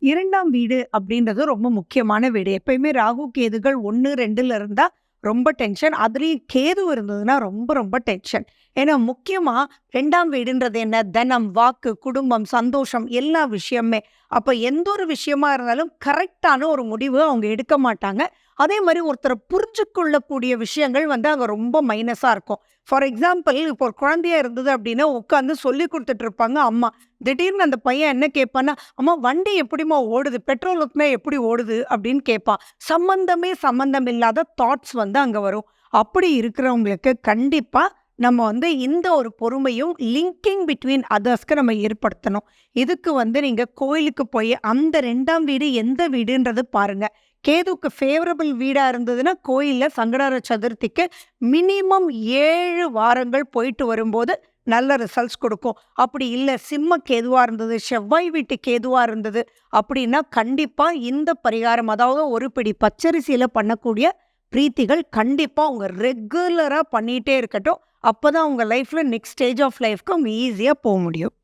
2ஆம் வீடு அப்படின்றது ரொம்ப முக்கியமான வீடு. எப்பயுமே ராகு, கேதுகள் 1, 2ல இருந்தா ரொம்ப டென்ஷன். அதுலயும் கேது இருந்ததுன்னா ரொம்ப ரொம்ப டென்ஷன். ஏன்னா முக்கியமா 2ஆம் வீடுன்றது என்ன? தனம், வாக்கு, குடும்பம், சந்தோஷம் எல்லா விஷயமே. அப்ப எந்த ஒரு விஷயமா இருந்தாலும் கரெக்ட்டான ஒரு முடிவு அவங்க எடுக்க மாட்டாங்க. அதே மாரி ஒருத்தர புரிஞ்சுக்கொள்ளக்கூடிய விஷயங்கள் அங்க ரொம்ப மைனஸா இருக்கும். ஃபார் எக்ஸாம்பிள் இப்போ ஒரு குழந்தையா இருந்தது அப்படின்னா, உட்காந்து சொல்லிக் குடுத்துட்டு இருப்பாங்க அம்மா. திடீர்னு அந்த பையன் என்ன கேட்பான்னா, "அம்மா வண்டி எப்படிம்மா ஓடுது? பெட்ரோல் ஊத்துனா எப்படி ஓடுது?" அப்படின்னு கேட்பான். சம்மந்தம் இல்லாத தாட்ஸ் அங்க வரும். அப்படி இருக்கிறவங்களுக்கு கண்டிப்பா நம்ம இந்த ஒரு பொறுமையும் லிங்கிங் பிட்வீன் அதர்ஸ்க்கு நம்ம ஏற்படுத்தணும். இதுக்கு நீங்க கோயிலுக்கு போய் அந்த 2ஆம் வீடு எந்த வீடுன்றது பாருங்க. கேதுவுக்கு ஃபேவரபிள் வீடா இருந்ததுன்னா, கோயில்ல சங்கடஹர சதுர்த்திக்கு மினிமம் 7 வாரங்கள் போயிட்டு வரும்போது நல்ல ரிசல்ட்ஸ் குடுக்கும். அப்படி இல்ல சிம்ம கேதுவா இருந்தது, செவ்வாய் வீட்டு கேதுவா இருந்தது அப்படின்னா, கண்டிப்பா இந்த பரிகாரம் அதாவது ஒரு பிடி பச்சரிசியில பண்ணக்கூடிய பிரீத்திகள் கண்டிப்பா உங்க ரெகுலரா பண்ணிட்டே இருக்கட்டும். அப்பதான் உங்க லைஃப்ல நெக்ஸ்ட் ஸ்டேஜ் ஆஃப் லைஃப்க்கு அவங்க ஈஸியா முடியும்.